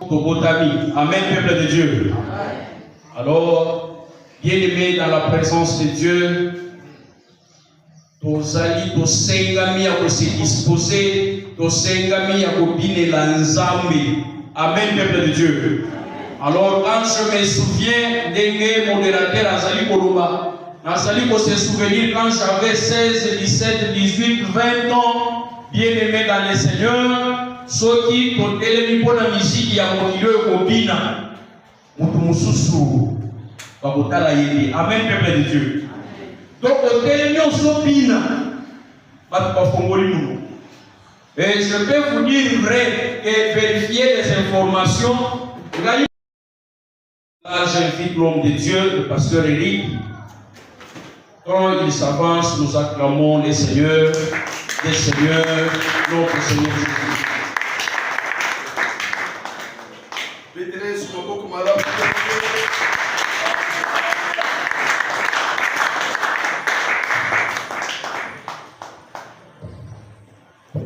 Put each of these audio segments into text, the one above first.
Amen, peuple de Dieu. Alors, bien-aimés dans la présence de Dieu, tozali tosengami ya se disposer, tosengami ya kobinela Nzambe. Amen, peuple de Dieu. Alors, quand je me souviens d'un modérateur Azali Koloba, Azali ko se souvenir quand j'avais 16, 17, 18, 20 ans, bien-aimés dans le Seigneur. Soki totelemi pona misiki ya mokilo ekobina mutu mususu bakotala yeli. Amen, peuple de Dieu. Donc totelemi osobina batu bafongoli muno. Et je peux vous dire vrai et vérifier les informations. Là, j'invite l'homme de Dieu, le pasteur Eric. Quand il s'avance, nous acclamons les seigneurs, notre Seigneur Jésus.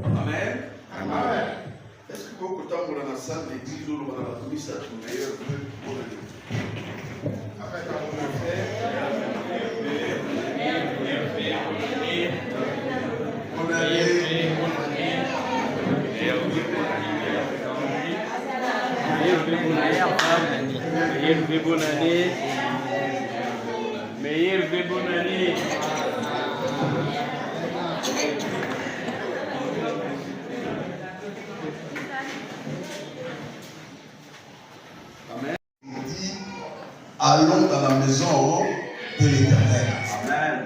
Amen. Amen. Est-ce que vous pouvez vous dans la salle d'église ou dans la commission de meilleur vœu pour l'année? Meilleur bonne année. Amen. Il dit, allons dans la maison de l'Éternel. Amen.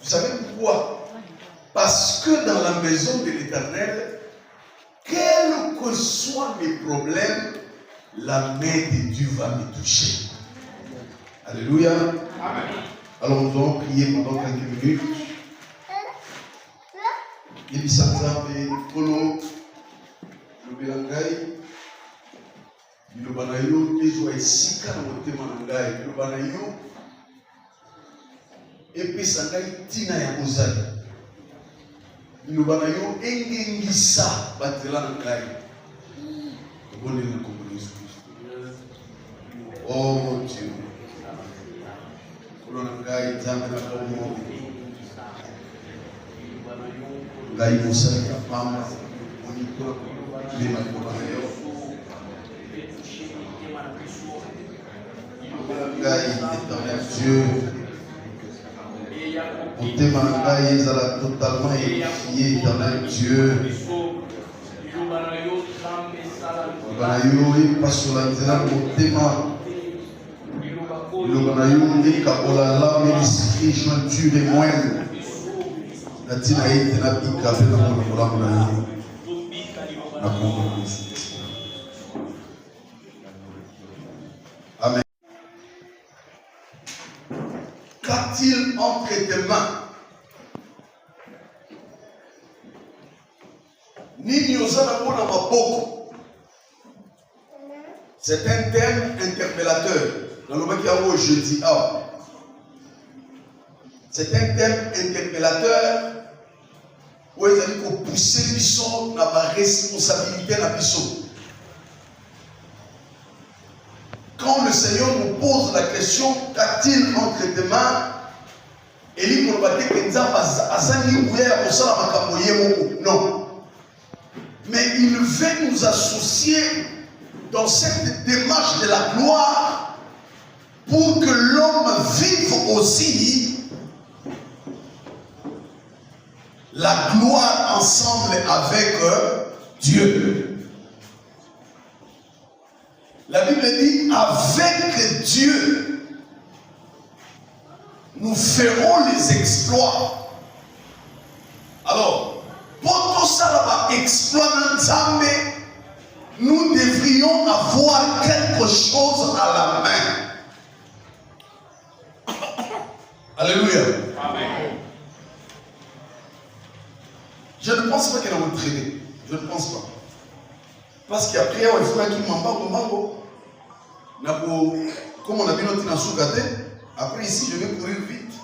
Vous savez pourquoi? Parce que dans la maison de l'Éternel, quels que soient mes problèmes, la main de Dieu va me toucher. Alléluia. Amen. Alors nous allons prier pendant quelques minutes. Yebisanzabe kolo lobelangai bilobanayo ezwa esika na motema na ngai bilobanayo epesa ngai tina ya kozali bilobanayo engengisa batela na ngai oboneli na kombo na Yesu Kristo. Oh Dieu, kolo na ngai nzambe na kombo ngai mosali ya pamba onikola lema kolo na yo ngai éternel Dieu motema na ngai ezala totalement édifié éternel Dieu liloba na yo epasola nzela motema liloba na yo ekabola larme l'esprit jointure et moelle na ntina ete nabika mpe na mona molamu na yo na kombo na Yesu. Amen. Qu'a-t-il entre tes mains? Nini ozala mona maboko? C'est un terme interpellateur. Dans le qui a jeudi, c'est un terme interpellateur où ils allaient pousser Bisson dans ma responsabilité dans Bisson. Quand le Seigneur nous pose la question, qu'a-t-il entre tes mains? Non. Mais il veut nous associer dans cette démarche de la gloire pour que l'homme vive aussi la gloire ensemble avec Dieu. La Bible dit, avec Dieu, nous ferons les exploits. Alors, pour tout ça, exploit d'Nzambe, nous devrions avoir quelque chose à la main. Alléluia. Amen. Je ne pense pas qu'elle a entraîné. Je ne pense pas. Parce qu'après, il faut qu'il m'embarque. Comme on a vu notre Soukate, après ici, je vais courir vite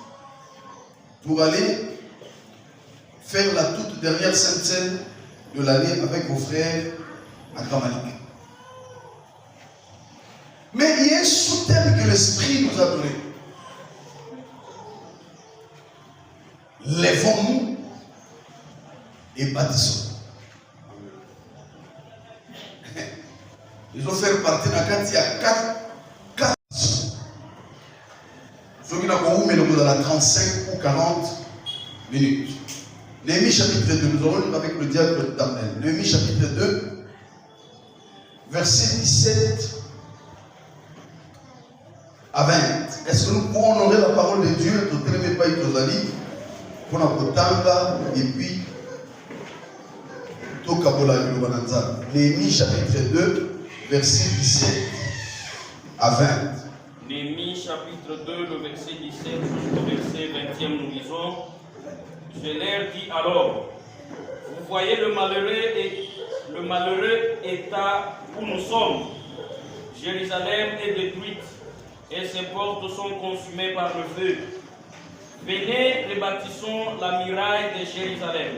pour aller faire la toute dernière sainte scène de l'année avec vos frères Mais il y a un sous-thème que l'Esprit nous a donné. Lèvons-nous et bâtissons. Ils ont fait partie d'un cadre, il y a 4. Ceux qui n'ont pas dans la 35 ou 40 minutes. Néhémie chapitre 2, nous allons lire avec le diable d'Arnel. Néhémie chapitre 2, verset 17 à 20. Est-ce que nous pouvons honorer la parole de Dieu, de Télémé Paï Tozali, pour notre tanga, et puis, Tokabola Yubananza. Néhémie chapitre 2, verset 17 à 20. Néhémie chapitre 2, le verset 17 jusqu'au verset 20e, nous lisons. Je leur dis alors, vous voyez le malheureux état où nous sommes. Jérusalem est détruite et ses portes sont consumées par le feu. Venez, rebâtissons la muraille de Jérusalem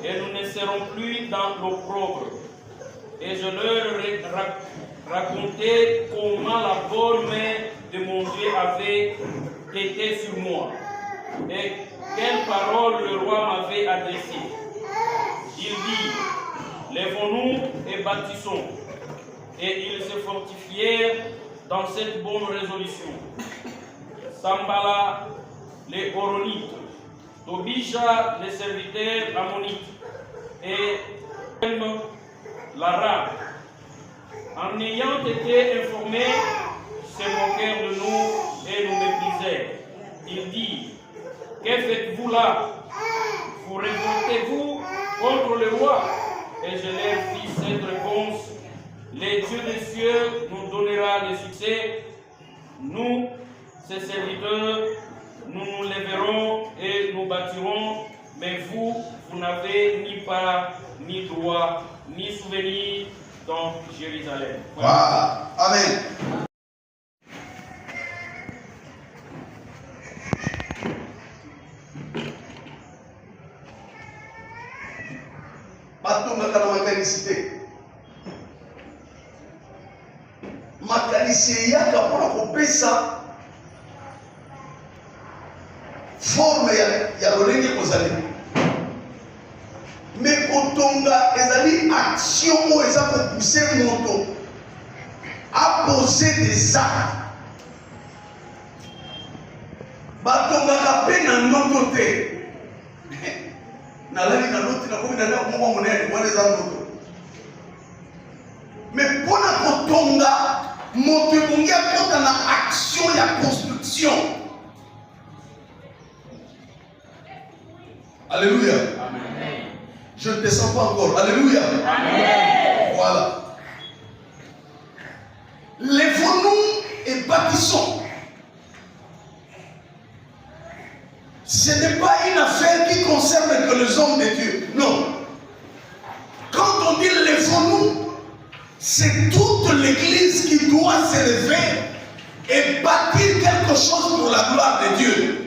et nous ne serons plus dans l'opprobre. Et je leur racontais comment la bonne main de mon Dieu avait été sur moi et quelles paroles le roi m'avait adressées. Il dit, lèvons-nous et bâtissons. Et ils se fortifièrent dans cette bonne résolution. Sambala, les Horonites, Tobija, les serviteurs ammonites, et l'Arabe, en ayant été informés, se moquèrent de nous et nous méprisaient. Il dit, que faites-vous là? Vous révoltez-vous contre le roi? Et je leur fis cette réponse, les dieux des cieux nous donnera le succès. Nous, ses serviteurs, nous nous lèverons et nous bâtirons, mais vous n'avez ni part, ni droit, ni souvenir dans Jérusalem. Voilà. Amen. Makanisi yaka pona kopesa forme ya lolenge kozali. Mais kotonga ezali action oyo eza kopousser moto à poser des actes. Batongaka pe na ndoto te. Nalali na ndoto na komi na ndako moko monene wana eza ndoto. Mais pona kotonga moto ebongi akota na action ya construction. Alléluia. Amen. Je ne descends pas encore. Alléluia. Amen. Voilà. Lèvons-nous et bâtissons. Ce n'est pas une affaire qui concerne que les hommes de Dieu. Non. Quand on dit lèvons-nous, c'est toute l'église qui doit se lever et bâtir quelque chose pour la gloire de Dieu.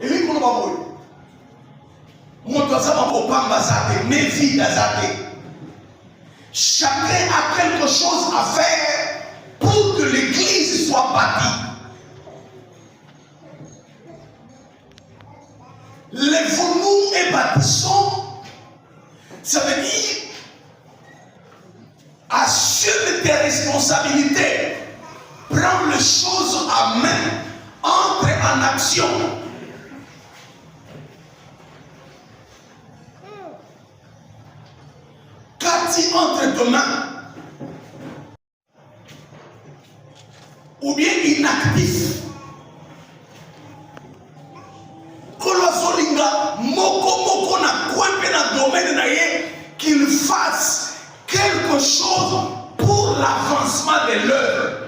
Et lui, qu'on va voir. Moi, je vais mais vie chacun a quelque chose à faire pour que l'église soit bâtie. Lèvons-nous et bâtissons, ça veut dire assume tes responsabilités, prends les choses en main, entre en action. Quand entre tes mains, ou bien inactif, moko na kwempe na domaine na ye, qu'il fasse quelque chose pour l'avancement de l'œuvre.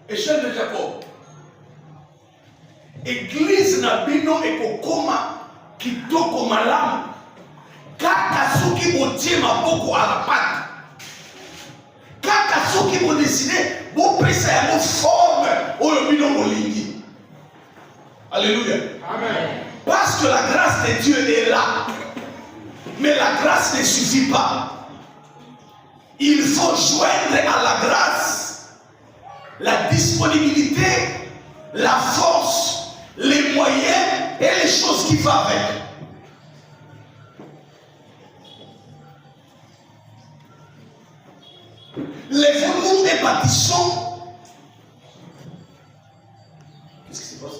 Échelle de Jacob. Église na bino ekokoma kitoko malamu kaka soki botie maboko à la patte. Kaka soki bo décider bo pesa yango forme oyo bino bolingi. Alléluia. Amen. Parce que la grâce de Dieu est là. Mais la grâce ne suffit pas. Il faut joindre à la grâce la disponibilité, la force, les moyens et les choses qui vont avec. Lèvons-nous et bâtissons. Qu'est-ce qui se passe?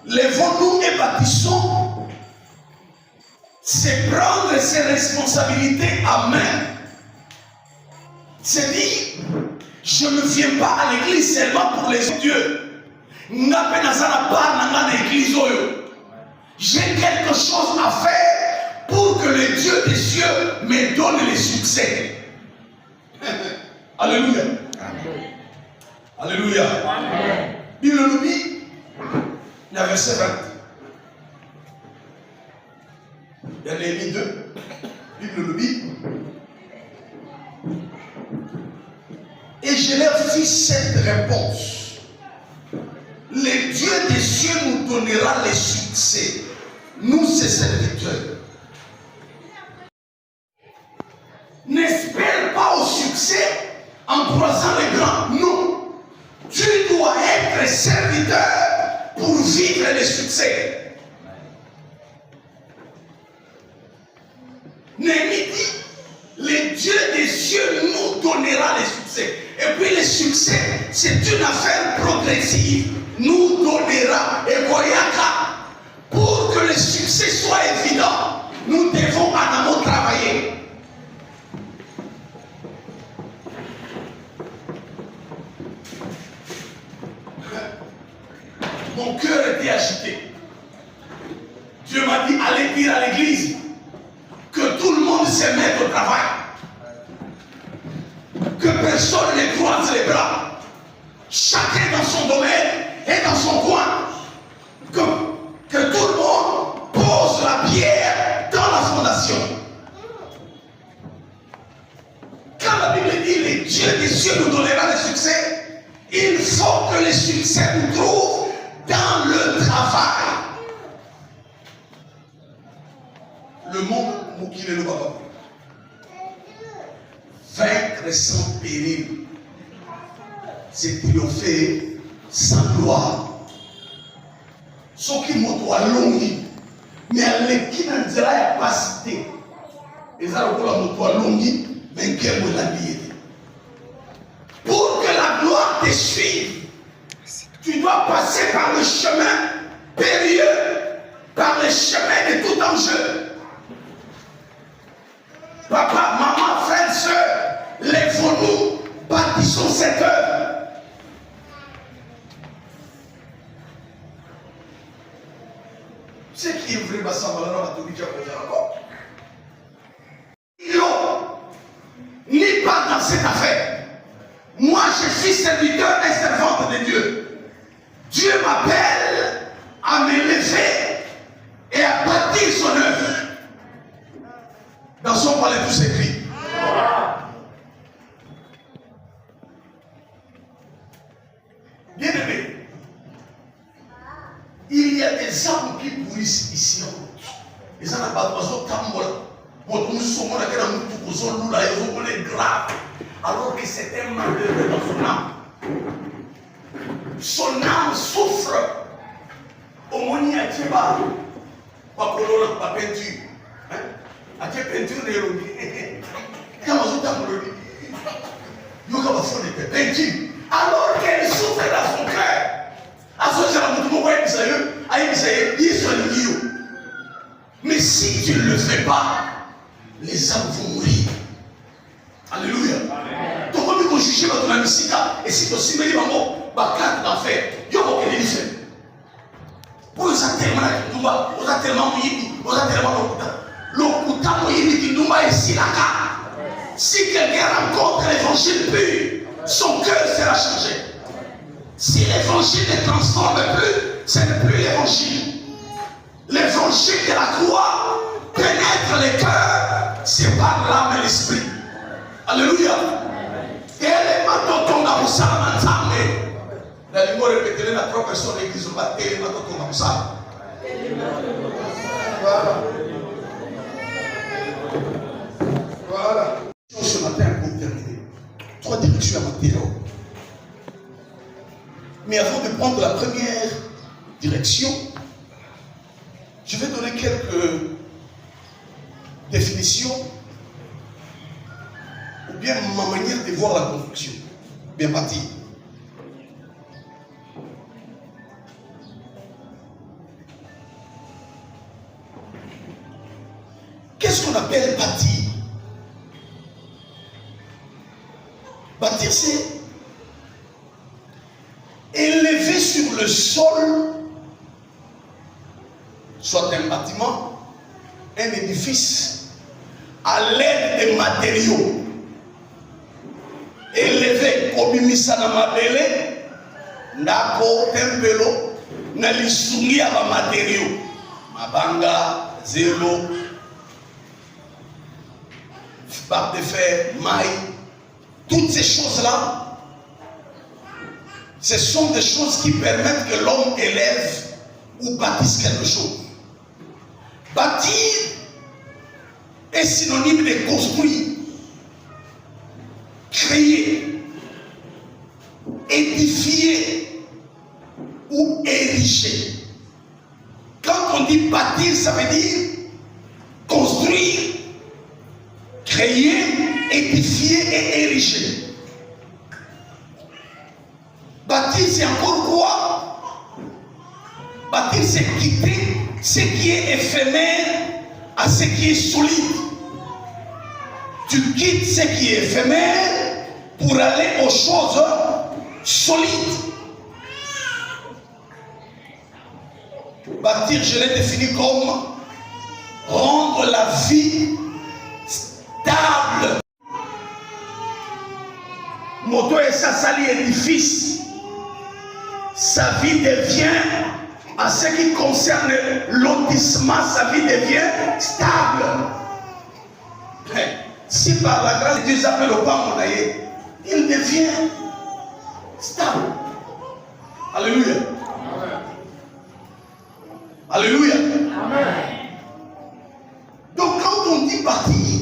Lèvons-nous et bâtissons. C'est prendre ses responsabilités à main. C'est dire, je ne viens pas à l'église seulement pour les dieux. J'ai quelque chose à faire pour que le Dieu des cieux me donne le succès. Alléluia. Amen. Alléluia. Amen. Bible nous dit, il y a verset 20. Il y a Néhémie 2. Bible nous dit, et je leur fis cette réponse. Le Dieu des cieux nous donnera le succès, nous ses serviteurs. N'espère pas au succès en croisant les grands. Non. Tu dois être serviteur pour vivre le succès. Néhémie dit, le Dieu des cieux nous donnera le succès. Et puis le succès, c'est une affaire progressive. Nous donnera. Et Goyaka, pour que le succès soit évident, nous devons en amont travailler. Mon cœur était agité. Dieu m'a dit, allez dire à l'église que tout le monde se mette au travail. Que personne ne croise les bras. Chacun dans son domaine et dans son coin. Que tout le monde pose la pierre dans la fondation. Quand la Bible dit les dieux des cieux nous donnera le succès, il faut que le succès nous trouve dans le travail. Le monde moukile le baba. Vaincre sans péril, c'est triompher sans gloire. Ce qui m'a longi, mais avec qui n'a pas capacité. Et ça, on m'a longi, mais qui est la vie. Pour que la gloire te suive, tu dois passer par le chemin périlleux, par le chemin de tout enjeu. Papa, maman, frère, soeur, lèvons-nous, bâtissons cette œuvre. Ce qui est vrai, n'est pas dans cette affaire. Moi, je suis serviteur et servante de Dieu. Dieu m'appelle à me lever et à bâtir son œuvre. Dans son palais, tout s'écrit. Bien aimé, il y a des âmes qui pourrissent ici en route. Les âmes n'ont pas de grave, alors que c'est un malheureux dans son âme. Son âme souffre. Au moni à Tcheba, pas color, pas peinture. À quelle peinture de l'eau? Quand on a l'eau, il y a une peinture. Alors qu'elle souffre dans son cœur. À ce moment-là, mais si tu ne le fais pas, les âmes vont mourir. Alléluia. Donc, comme on juge dans la misika, et si tu as simulé maman, bakat d'enfer, il y a beaucoup de différents. Pour les tellement là, on a tellement mouillé, on a tellement l'okuta mouillé qui nous est ici là. Si quelqu'un rencontre l'évangile pur, son cœur sera changé. Si l'évangile ne transforme plus, ce n'est plus l'évangile. L'évangile de la croix pénètre les cœurs, c'est par l'âme et l'esprit. Alléluia. Et elle est maintenant tombée à Moussa. La lingua répétée, la trois personnes qui sont battées, maintenant tombée à Moussa. Voilà. Voilà. Ce matin, pour terminer, 3 directions à Mathéo. Mais avant de prendre la première direction, je vais donner quelques définitions ou bien ma manière de voir la construction. Bien parti. Qu'est-ce qu'on appelle bâtir? Bâtir, c'est élever sur le sol, soit un bâtiment, un édifice, à l'aide des matériaux. Élevé, obimisa na mabele, ndako, tempelo, na lisungi ya matériaux. Mabanga, zélo, barre de fer, maille, toutes ces choses-là, ce sont des choses qui permettent que l'homme élève ou bâtisse quelque chose. Bâtir est synonyme de construire, créer, édifier ou ériger. Quand on dit bâtir, ça veut dire construire, créer, édifier et ériger. Bâtir, c'est encore quoi? Bâtir, c'est quitter ce qui est éphémère à ce qui est solide. Tu quittes ce qui est éphémère pour aller aux choses solides. Bâtir, je l'ai défini comme rendre la vie stable. Moto et sa sali édifice, sa vie devient, à ce qui concerne lotissement, sa vie devient stable. Si par la grâce de Dieu s'appelle au pas mon aïe, il devient stable. Alléluia. Amen. Alléluia. Amen. Donc quand on dit bâtir,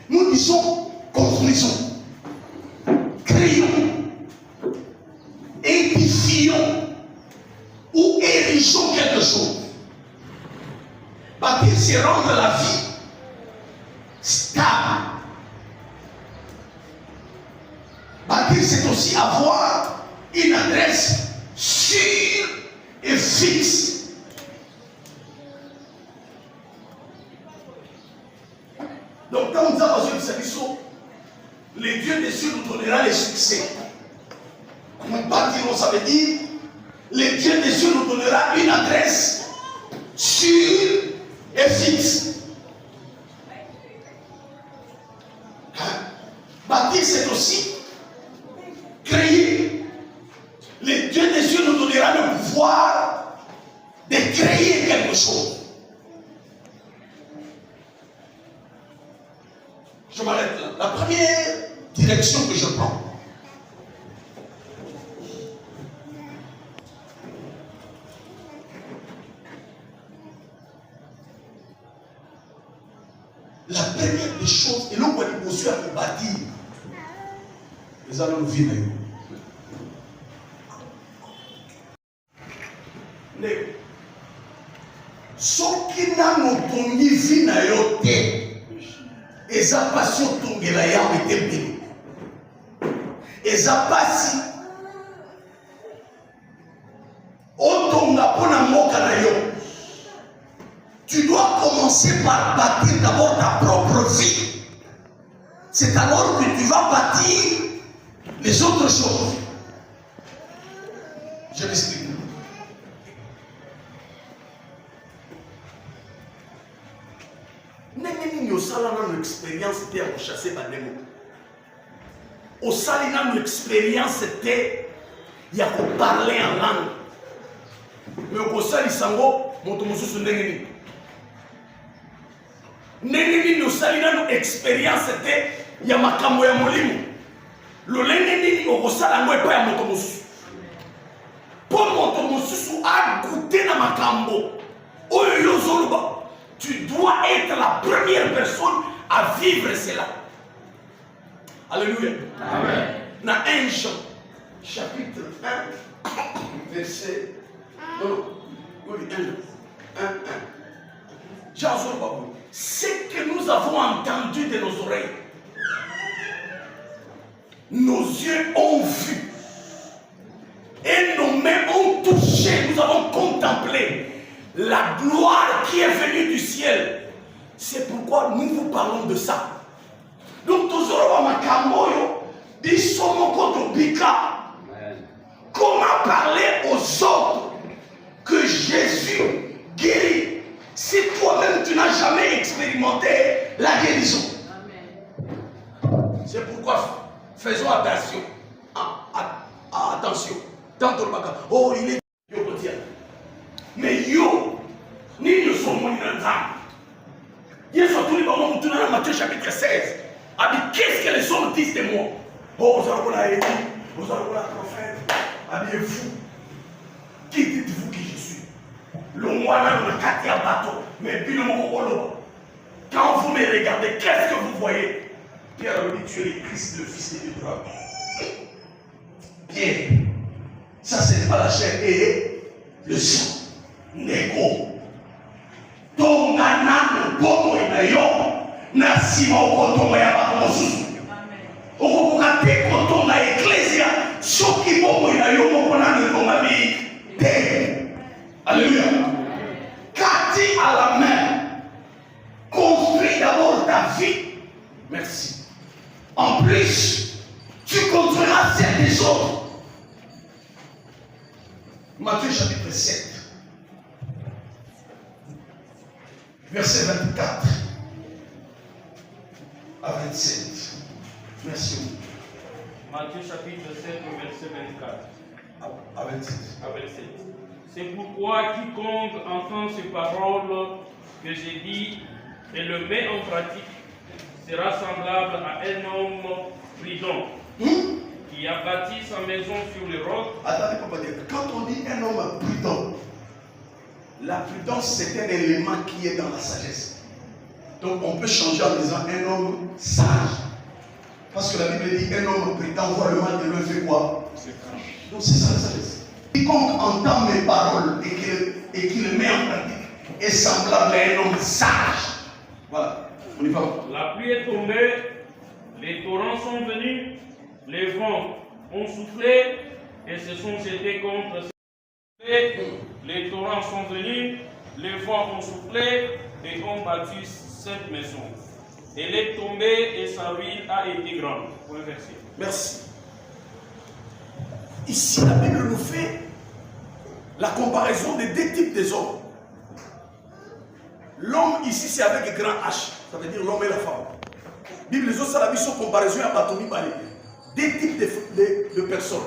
nous disons construisons, créons, édifions ou érigeons quelque chose. Bâtir, c'est rendre la vie stable. Bâtir, c'est aussi avoir une adresse sûre et fixe. Donc, quand nous avons besoin de service, le Dieu des cieux nous donnera les succès. Nous bâtirons, ça veut dire, le Dieu des cieux nous donnera une adresse sûre et fixe. Bâtir, c'est aussi créer. Le Dieu des cieux nous donnera le pouvoir de créer quelque chose. Je m'arrête là. La première direction que je prends, la première des choses, et l'on va dire monsieur à me bâtir, les allons vivre. Ce qui n'a n'otongi vie na yo te, eza pasi otongela yawe te mbeli. Eza pasi otonga pona moka na yo. Tu dois commencer par bâtir d'abord ta propre vie. C'est alors que tu vas bâtir les autres choses. Je m'explique. Nengeni osala na expérience était à chasser bademo. Osali na expérience était ya ko parler en langue. Mais okosali sango moto mususu ndengeni. Nengeni osali na expérience était ya makambo ya molimo. Lolenge nini okosala ngo epa ya moto mususu. Po moto mususu a goûté na makambo. Oyo que Yozoluba, tu dois être la première personne à vivre cela. Alléluia. Amen. Dans 1 Jean, chapitre 1, verset. Non, oui, 1. Jean Zoluba, ce que nous avons entendu de nos oreilles, nos yeux ont vu, et nos mains ont touché, nous avons contemplé la gloire qui est venue du ciel. C'est pourquoi nous vous parlons de ça. Donc, comment parler aux autres que Jésus guérit si toi-même tu n'as jamais expérimenté la guérison? C'est pourquoi faisons attention. Attention. Tantôt le bac. Oh, il est. Mais yo, ni nous sommes ensemble. Il y a surtout les moments où tu as Matthieu chapitre 16. Qu'est-ce que les hommes disent de moi? Oh, vous avez dit, vous avez la prophète. Habillez-vous. Qui dites-vous qui je suis? Le moine le quartier bateau. Mais puis le mot. Quand vous me regardez, qu'est-ce que vous voyez? Pierre a dit, tu es le Christ, le Fils de Dieu. Pierre, ça c'est pas la chair et le sang. Négo. Tonga nano bomo inayo. Nasima okotonga ya bakomosusu. Okokate kotonga ecclesia. Soki bomo inayo mokonane tonga bi. Alléluia. Kati à la main. Construis d'abord ta vie. Merci. En plus, tu construiras celle des autres. Matthieu chapitre 7. Verset 24 à 27. Merci. Matthieu chapitre 7, verset 24 à 27. C'est pourquoi quiconque entend ces paroles que j'ai dit et le met en pratique sera semblable à un homme prudent qui a bâti sa maison sur le roc. Attendez, papa, quand on dit un homme prudent, la prudence c'est un élément qui est dans la sagesse. Donc on peut changer en disant un homme sage. Parce que la Bible dit un homme prudent voit le mal de l'un fait quoi? Donc c'est ça la sagesse. Quiconque entend mes paroles et qui le met en pratique est semblable à un homme sage. Voilà, on y va. La pluie est tombée, les torrents sont venus, les vents ont soufflé et se sont jetés contre les torrents sont venus, les vents ont soufflé et ont battu cette maison. Elle est tombée et sa ruine a été grande. Point verset. Merci. Ici, la Bible nous fait la comparaison des deux types des hommes. L'homme ici, c'est avec un grand H. Ça veut dire l'homme et la femme. Bible, les autres, ça la mission comparaison à Batomi Balé. Deux types de personnes.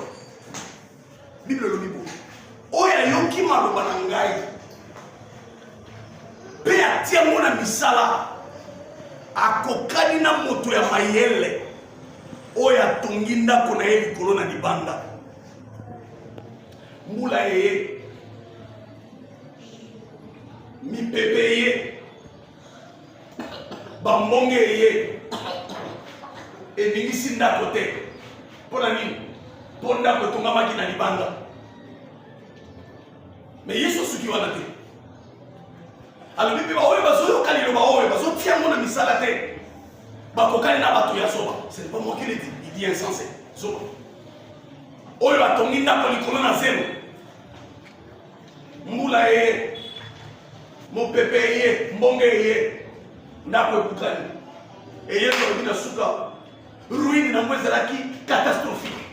Bible, le Bible. Oya yoki maloba na ngai pe atia mona misala akokani na moto ya mayele oya tongi ndako na ye likolo na libanda mbula ye mipepe ye bambonge ye eningisi ndako te mpona nini mpo ndako etongamaki na libanda. Mais Yesu suki wana te. Alors bibi ba oyo bazo kalilo ba oyo bazo tia mona misala te. Ba kokali na bato ya soba. C'est pas moi qui le dis, il dit insensé. Soba. Oyo atongi ndako likolo na zero. Mbula ye. Mo pepe ye, mbonge ye. Ndako ekukani. Et Yesu alobina suka. Ruine na mwezalaki catastrophique.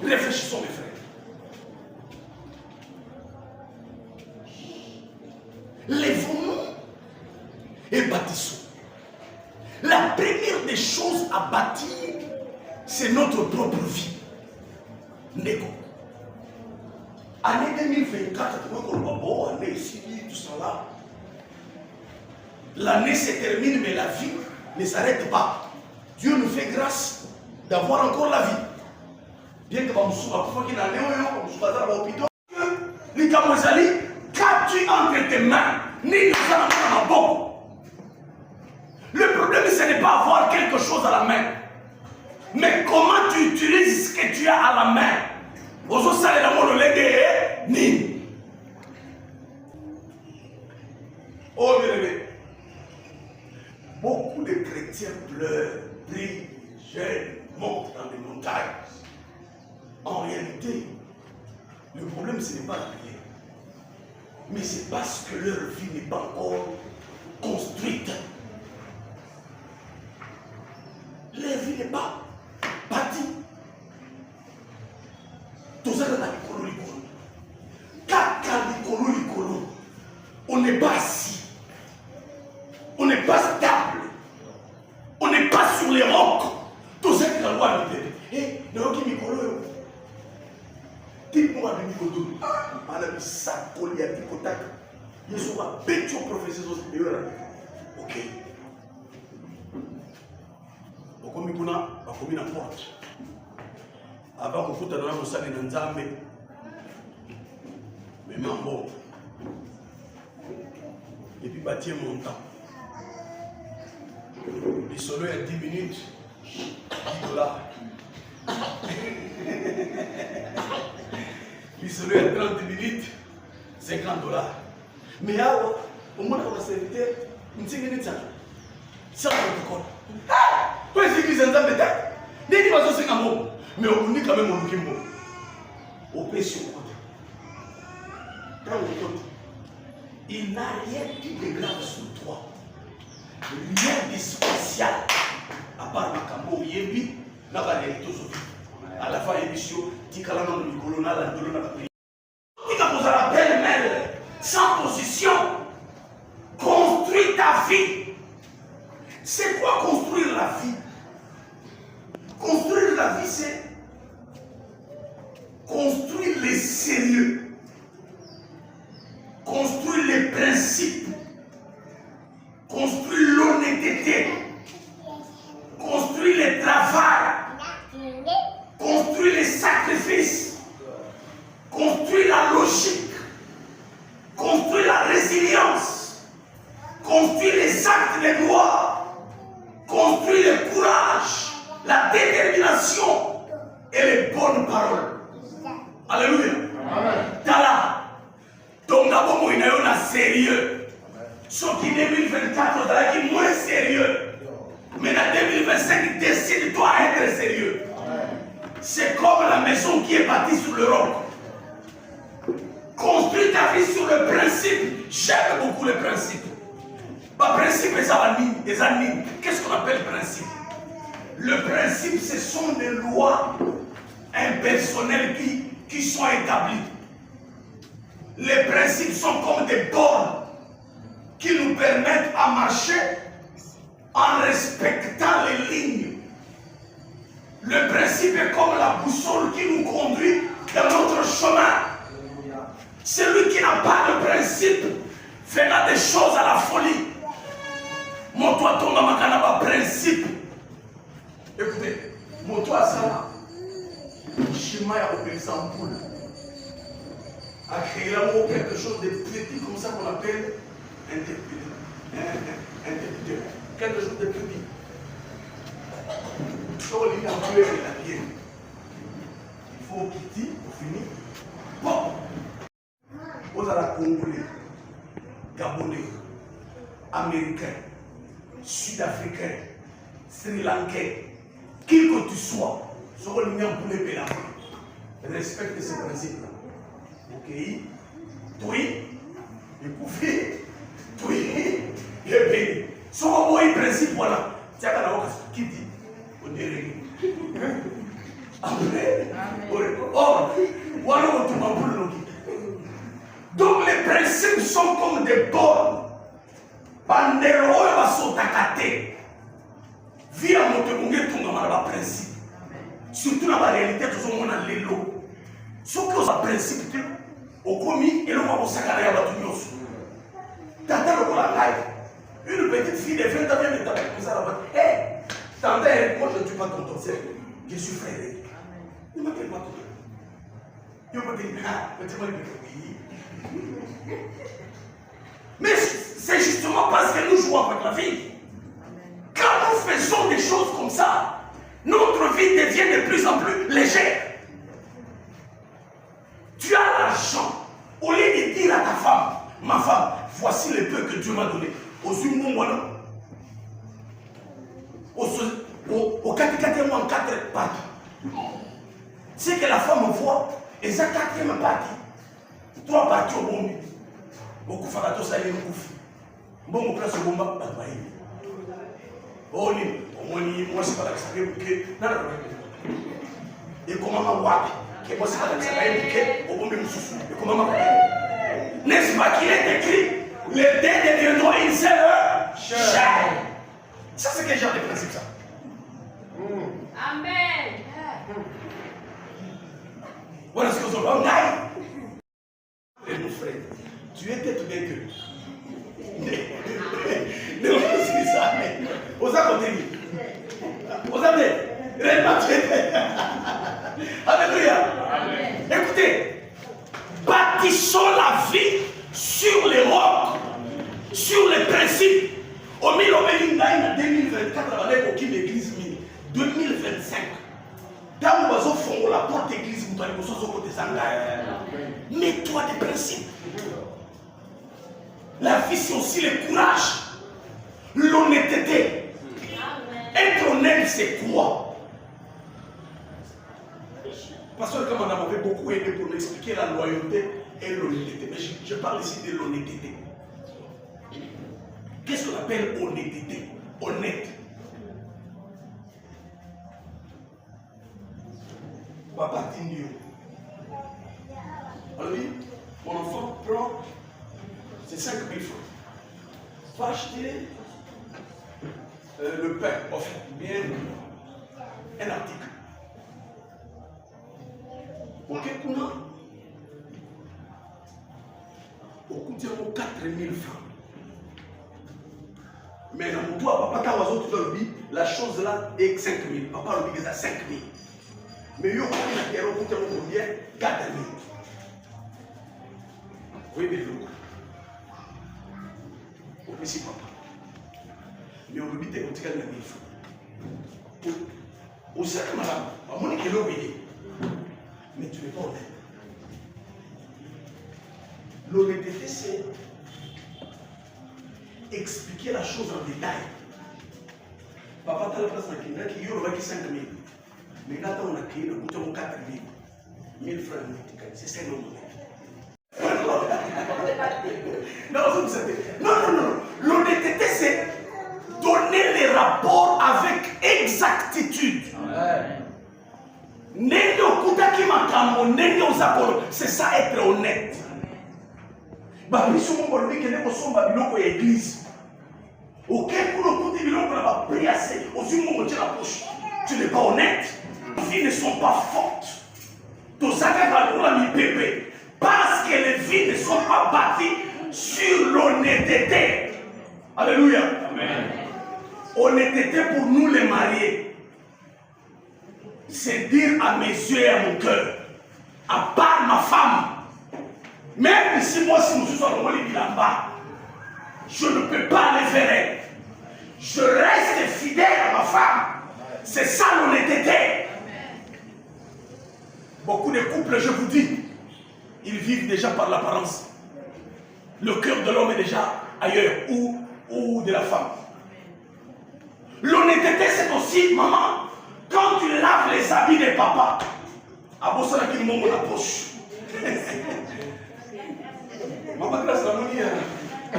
Réfléchissons mes frères. Lèvons-nous et bâtissons. La première des choses à bâtir, c'est notre propre vie. Négo. Année 2024, année ici, tout ça là. L'année se termine, mais la vie ne s'arrête pas. Dieu nous fait grâce d'avoir encore la vie. Bien que quand tu entre tes mains. Le problème, ce n'est pas avoir quelque chose à la main. Mais comment tu utilises ce que tu as à la main? Oh, bien aimé. Beaucoup de chrétiens pleurent, prient, gênent, montent dans les montagnes. En réalité, le problème, ce n'est pas la prière. Mais c'est parce que leur vie n'est pas encore construite. Leur vie n'est pas bâtie. Tout ça, on n'est pas assis. On n'est pas stable. On n'est pas sur les rocs. Tout ça, c'est la loi de Dieu. Et le roc qui m'écolo. Dis-moi de Nicodo. À la missa, il y a des contacts. Il y a souvent bêtio professeur. Ok. Comme il y a une porte. Avant que vous ayez une salle de Nzambe. Mais bon. Et puis bâtir mon temps. Les solos à 10 minutes, $10. Les solos à 30 minutes, $50. Mais alors, au moins, on va se servir une seconde de ça. Ça va être quoi? Ah! Pourquoi est-ce qu'ils sont en détail? N'est-ce pas ce qu'on a? Mais on dit quand même au Kimbo. Au pays sur le côté. Dans le côté. Il n'a rien de grave sur toi. Rien de spécial. À part ma cambo, Yébi, n'a pas réalité aujourd'hui. À la fin, émission, Tikalaman de Nicolona, la Dolona, la prière. Tika vous la belle-mère, sans position. Construis ta vie. C'est quoi construire la vie? Construire la vie, c'est construire les sérieux, construire les principes, construire l'honnêteté, construire le travail, construire les sacrifices, construire la logique, construire la résilience, construire les actes de gloire, construire le courage, la détermination et les bonnes paroles. Alléluia. Tala. Donc d'abord, il y a un sérieux. Ce qui 2024 est moins sérieux. Mais en 2025, décide-toi à être sérieux. C'est comme la maison qui est bâtie sur le roc. Construis ta vie sur le principe. J'aime beaucoup le principe. Pas principe, les animes. Qu'est-ce qu'on appelle principe? Le principe, ce sont des lois impersonnelles qui sont établies. Les principes sont comme des bornes qui nous permettent à marcher en respectant les lignes. Le principe est comme la boussole qui nous conduit dans notre chemin. Celui qui n'a pas de principe fera des choses à la folie. Mon toit tombe dans ma canaba principe. Écoutez, mon toit ça, chemin à opérer sans poule. À créer l'amour quelque chose de petit comme ça qu'on appelle interpréteur. Quelque chose de petit. Sur les liens et la bienne. Il faut quitter pour finir. Bon. Vous allez Congolais, Gabonais, Américains, Sud-Africains, Sri Lankais, qui que tu sois, sur le lien pour les pays, respecte ces principes-là. Ok? Toi, et Koufi, toi, et béni. Sur le principe, voilà. Tiens, qui dit? On dirait. Après, oh, voilà où tu m'as voulu. Donc les principes sont comme des bornes. Bandero va s'otakate. Via motemunge tunga ma principe. Surtout dans la réalité, tout le monde a l'élo. Ce qui est un principe, au commis, et l'on va vous sacarrer à la tunyos. Tata le live. Une petite fille de 20 ans vient de taper comme ça là-bas. Hé, tante, moi je ne tue pas ton cerveau. Je suis frère. Ne m'appelle pas ton. Mais c'est justement parce que nous jouons avec la vie. Quand nous faisons des choses comme ça, notre vie devient de plus en plus légère. Tu as l'argent. Au lieu de dire à ta femme, ma femme, voici le peu que Dieu m'a donné. Au 4 mois, en 4 parties. C'est que la femme voit, et sa 4e partie, 3 parties au bon. Beaucoup de faratos, ça y est, beaucoup. Bon, place au bon, bah, oh, moi, c'est pas la salle, non, non. Et comment m'a wapi, que moi, c'est pas la salle, au bon, mais et comment m'a wapi. N'est-ce pas qu'il est écrit, les dés deviendront une seule chair. Ça, c'est quel genre de principe, ça? Amen. Voilà ce que nous avons. Et mon frère, tu es peut-être bien que. Ne vous dites ça, mais. Aux côté. Aux amis. Alléluia. Écoutez, bâtissons la vie sur les rocs, sur les principes. Au milieu de 2024, avec aucune église 2025. Dans le fond, la porte d'église, vous allez vous côté mets-toi des principes. La vie, c'est aussi le courage, l'honnêteté. Être honnête, c'est quoi? Parce que comme on avait beaucoup aidé pour nous expliquer la loyauté et l'honnêteté, mais je parle ici de l'honnêteté. Qu'est-ce qu'on appelle honnêteté? Honnête. Papa Tindio. Alors oui, mon enfant prend, c'est 5 000 francs. Va acheter le pain, enfin, bien un article. Ok, comment? Au coût de 4 000 francs. Mais dans mon toit, papa, quand on a la chose là est 5 000. Papa le dit que c'est 5 000. Mais il y a combien? 4 000. Oui, mais l'eau. Au principe, papa. Mais on le dit que c'est 000 francs. Au cercle, madame, à mon équilibre, mais tu n'es pas honnête. L'honnêteté, c'est expliquer la chose en détail. Papa, tu as la place dans le qui y a 5 000. Mais là, on a créé le bouton 4 000. 1000 francs, c'est ça le non. L'honnêteté, c'est donner les rapports avec exactitude. C'est ça être honnête. Tu n'es pas honnête. Les vies ne sont pas fortes. Parce que les vies ne sont pas bâties sur l'honnêteté. Alléluia. Amen. Honnêteté pour nous les mariés, c'est dire à mes yeux et à mon cœur, à part ma femme, même si moi, si je suis dans le bilamba, je ne peux pas les faire. Je reste fidèle à ma femme. C'est ça l'honnêteté. Beaucoup de couples, je vous dis, ils vivent déjà par l'apparence. Le cœur de l'homme est déjà ailleurs, ou de la femme. L'honnêteté, c'est aussi, maman, quand tu laves les habits de papa, à Bossana qui nous montre la poche. Maman, grâce à la monnaie,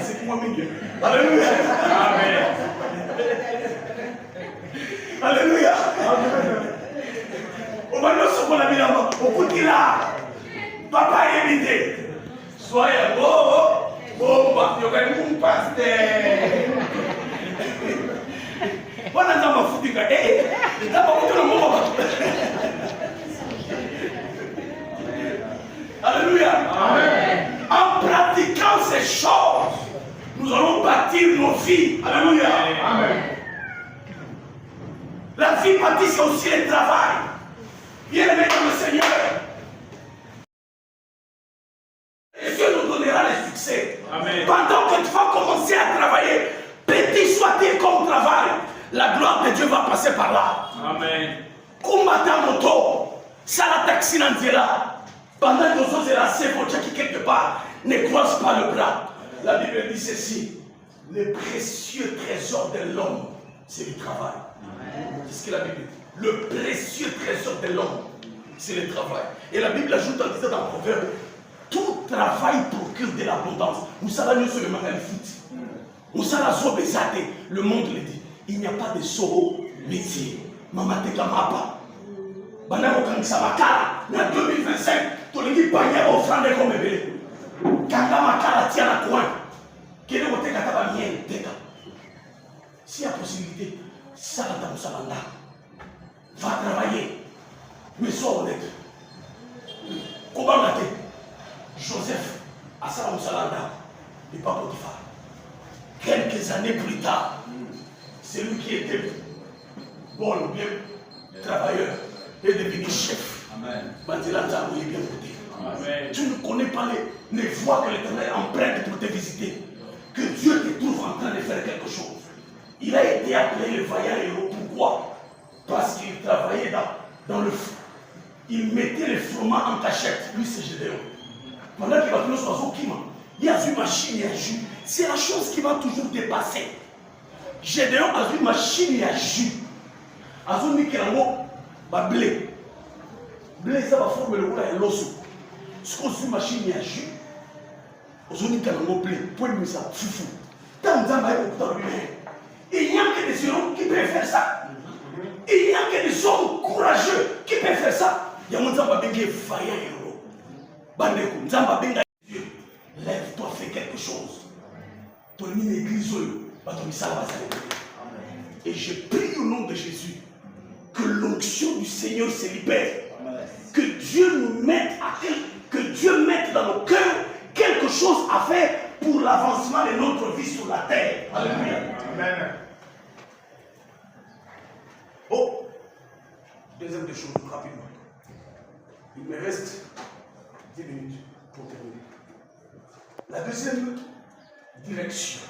c'est pour moi, mieux. Alléluia. Amen. Alléluia. On va nous sauver la vie là-bas. Au bout de là, papa est évité. Soyez beau, bah, il y a un pasteur. On a dans ma foutu, Alléluia. Amen. En pratiquant ces choses, nous allons bâtir nos vies. Alléluia. Amen. La vie bâtie, c'est aussi le travail. Bien aimé dans le Seigneur. succès. Amen. Pendant que tu vas commencer à travailler, petit soit-il comme travail, la gloire de Dieu va passer par là. Amen. Kumbata moto, ça la taxi là. Pendant que vous êtes assez pour qui quelque part, ne croise pas le bras. La Bible dit ceci: le précieux trésor de l'homme, c'est le travail. C'est ce que la Bible dit. Le précieux trésor de l'homme, c'est le travail. Et la Bible ajoute en disant dans le proverbe: tout travail procure de l'abondance. Vous savez, nous sommes le magnifique. Vous savez, le monde le dit. Il n'y a pas de solo métier. Maman te kamapa. Banamo kanisa makara. En 2025, tu le dis pas y a offrande comme bébé. Kanga makara tient la coin. Quel est votre kataba mien teka. S'il y a possibilité, ça la tamu salanda. Va travailler. Mais sois honnête. Comment on a été? Joseph, à Salam Salanda, et pas Potiphar. Quelques années plus tard, celui qui était bon, bien travailleur, est devenu chef. Amen. Amen. Tu ne connais pas les voies que l'Éternel emprunte pour te visiter. Que Dieu te trouve en train de faire quelque chose. Il a été appelé le vaillant héros. Pourquoi? Parce qu'il travaillait dans le feu. Il mettait les fromages en cachette. Lui, c'est Gédéon. Pendant qu'il va tenir son oiseau, il y a une machine, il y a un jus. C'est la chose qui va toujours dépasser. Gédéon a une machine, il y a un jus. A une machine, il y a un blé. Blé, ça va former le roula et l'osso. Ce qu'on a une machine, il y a un jus. Aujourd'hui, il y a un blé. Pour lui, ça, foufou. Tant de temps, il n'y a que des hommes qui peuvent faire ça. Il n'y a que des hommes courageux qui peuvent faire ça. Il y a des gens qui sont vaillants. Dieu, lève-toi, fais quelque chose. Ton église, et je prie au nom de Jésus que l'onction du Seigneur se libère. Que Dieu nous mette que Dieu mette dans nos cœurs quelque chose à faire pour l'avancement de notre vie sur la terre. Alléluia. Amen. Oh, deuxième des choses, rapidement. Il me reste 10 minutes pour terminer. La deuxième direction,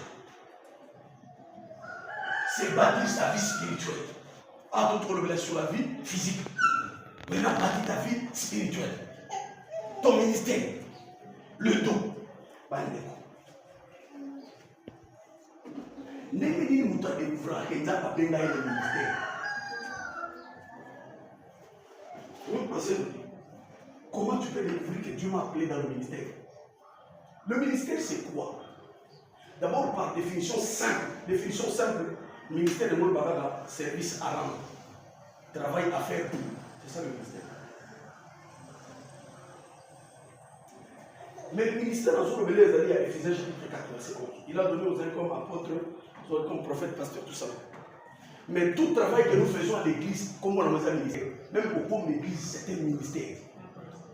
c'est bâtir sa vie spirituelle. À d'autres révélations sur la vie physique. Maintenant, bâtir ta vie spirituelle. Ton ministère, le don. N'est-ce pas de découvrir que Nzamba benga le ministère? Comment tu peux découvrir que Dieu m'a appelé dans le ministère? Le ministère, c'est quoi? D'abord, par définition simple. Définition simple, le ministère de Molbaraga, service à rendre. Travail à faire. C'est ça le ministère. Mais le ministère, dans le Bélé, il y a Éphésiens chapitre 4, verset 11. Il a donné aux uns comme apôtres, aux autres comme prophètes, pasteurs, tout ça. Mais tout travail que nous faisons à l'église, comme on a dit à ministère, même au fond de l'église, c'est un ministère.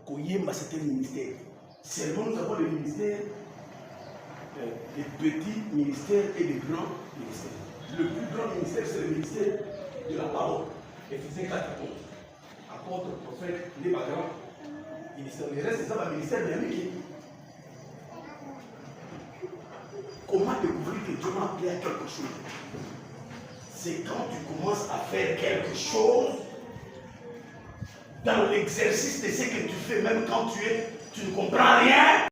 Koyemba, c'est un ministère. Seulement, nous avons le ministère, des petits ministères et des grands ministères. Le plus grand ministère, c'est le ministère de la parole. Éphésiens 4, 11. Apôtre, prophète, les grands ministères. Le reste, c'est ça, le ministère de l'amitié. Comment découvrir que Dieu m'a appelé à quelque chose? C'est quand tu commences à faire quelque chose dans l'exercice de ce que tu fais, même quand tu ne comprends rien.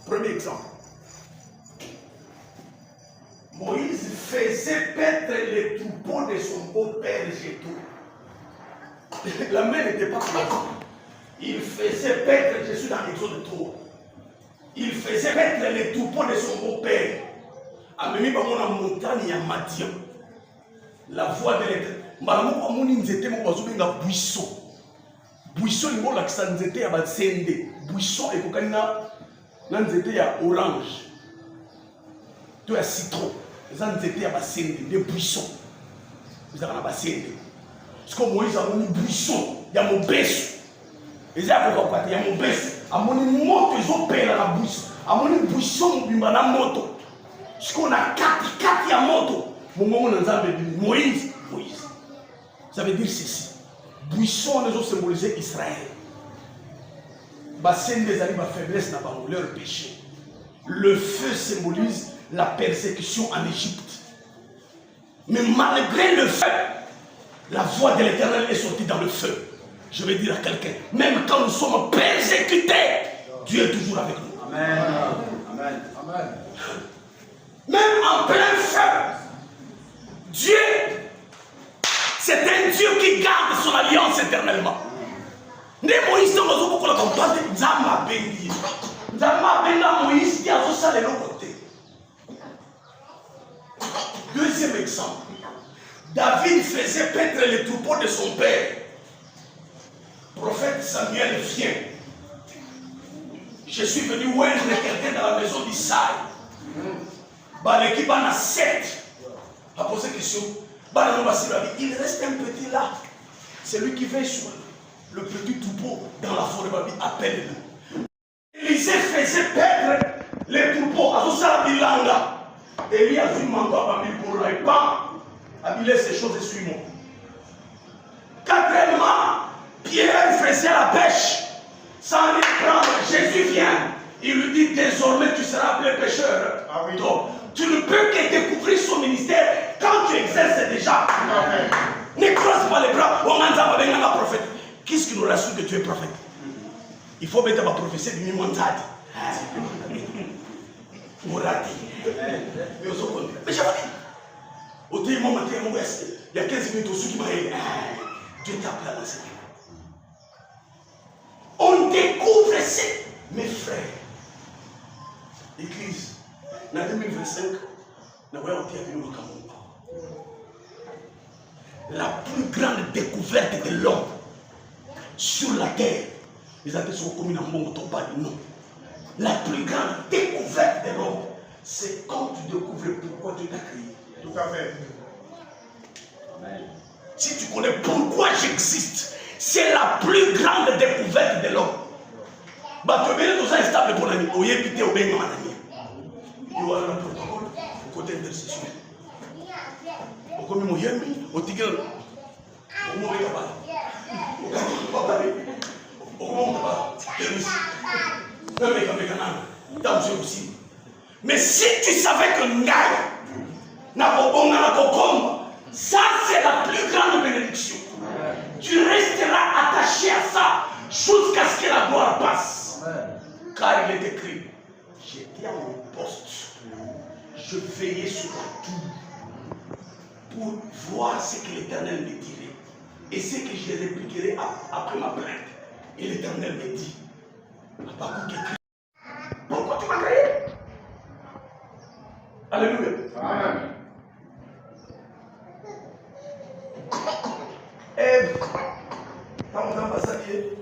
Premier exemple. Moïse faisait paître les troupeaux de son beau-père Jéthro. La main n'était pas placée. Il faisait paître, je suis dans l'Exode 3. Il faisait paître les troupeaux de son beau-père. Amemi bango na montagne ya Madian. La voix de l'Éternel. Mbalamu amoni nzete mo bazobenga buisson. Buisson ngo lakisa nzete ya basende. Buisson ekokani na nzete ya orange. To ya citron. Eza nzete ya basende de buisson. Eza na basende. Siko Moïse amoni buisson ya mobesu. Eza kokapata ya mobesu. Amoni moto ezopela na buisson. Amoni buisson mobimba na moto. Ce qu'on a kati à moto, Moïse. Ça veut dire ceci. Buisson, nous ont symbolisé Israël. faiblesse, leur péché. Le feu symbolise la persécution en Égypte. Mais malgré le feu, la voix de l'Éternel est sortie dans le feu. Je vais dire à quelqu'un, même quand nous sommes persécutés, Dieu est toujours avec nous. Amen. Amen. Amen. Même en plein feu, Dieu, c'est un Dieu qui garde son alliance éternellement. Ne Moïse n'a pas beaucoup de comprendre. Nzamba bengi. Nzamba benga Moïse qui a ça de l'autre côté. Deuxième exemple. David faisait paître les troupeaux de son père. Prophète Samuel vient. Je suis venu oindre quelqu'un dans la maison d'Isaïe. L'équipe en a 7. A posé question. Il reste un petit là. C'est lui qui veille sur le petit troupeau dans la forêt. Appelle-le. Élisée faisait paître les troupeaux. À ça, Bilanga. Élie a vu mango à Bamilkoura et pas. Abilé ces choses et suis-moi. Quatrièmement, Pierre faisait la pêche. Sans rien prendre, Jésus vient. Il lui dit désormais tu seras appelé pécheur. Ah oui. Donc, tu ne peux que découvrir son ministère quand tu exerces déjà. Amen. Ne croise pas les bras. On a un prophète. Qu'est-ce qui nous rassure que tu es prophète? Il faut mettre ma prophétie du Mimantade. Mourati. Mais j'ai dit. Au témoin, il y a 15 minutes au sous qui m'a dit Dieu t'a appelé à l'enseignement. On découvre c'est mes frères. Église, en 2025, nous avons été avec nous. La plus grande découverte de l'homme sur la terre, les athées sont communs en bon temps, pas de nom. La plus grande découverte de l'homme, c'est quand tu découvres pourquoi Dieu t'a créé. Tout à fait. Amen. Si tu connais pourquoi j'existe, c'est la plus grande découverte de l'homme. Bah, tu es dans un stable pour l'année. Au yépité, au bénin, il y a un protocole, côté intercession. Au commis mon yémi, au tigre, au mot de mais si tu savais que ça c'est la plus grande bénédiction. Tu resteras attaché à ça jusqu'à ce que la gloire passe. Car il est écrit, j'étais à mon poste, je veillais sur la tour pour voir ce que l'Éternel me dirait et ce que je répliquerai après ma plainte. Et l'Éternel me dit, pourquoi tu m'as créé? Alléluia. Amen. Ève, quand on a passé à Dieu,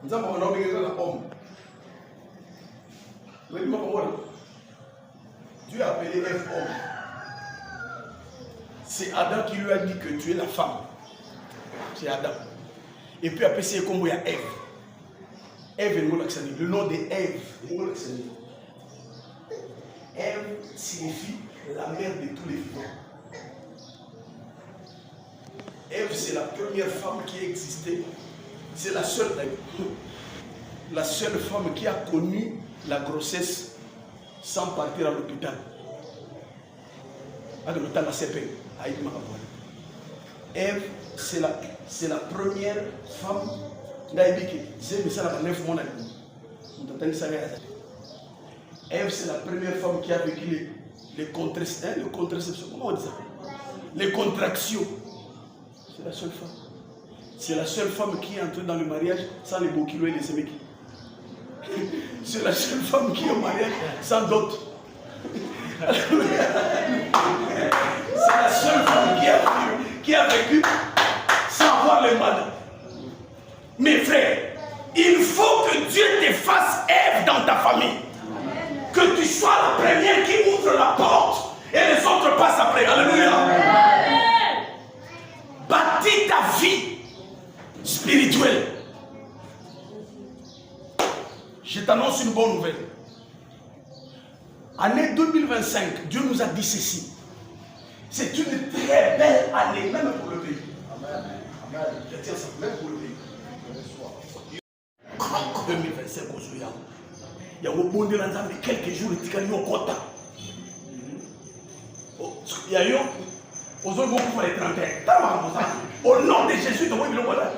nous avons organisé la pomme. Dieu a appelé Ève homme. C'est Adam qui lui a dit que tu es la femme. C'est Adam. Et puis après, c'est comme il y a Ève. Ève, le nom de Ève. Ève signifie la mère de tous les vivants. Ève, c'est la première femme qui a existé. C'est la seule femme qui a connu la grossesse sans partir à l'hôpital. Ève, c'est la première femme. Ève, c'est la première femme qui a vécu les contraceptions. Comment on dit ça? Les contractions. C'est la seule femme. C'est la seule femme qui est entrée dans le mariage sans les beaux kilos et les séméki. C'est la seule femme qui est au mariage sans dot. C'est la seule femme qui a vécu sans avoir les malades. Mes frères, il faut que Dieu te fasse Ève dans ta famille. Que tu sois la première qui ouvre la porte et les autres passent après. Alléluia. Bâtis ta vie spirituelle. Je t'annonce une bonne nouvelle. Année 2025, Dieu nous a dit ceci. C'est une très belle année, même pour le pays. Amen. Je tiens ça, même pour le pays. anniversaire Kozoya. Il y a un bon de l'ensemble quelques jours, il y a un quota. Il y a eu, aux autres, beaucoup les 31. Au nom de Jésus, tu vois, il y a un quota.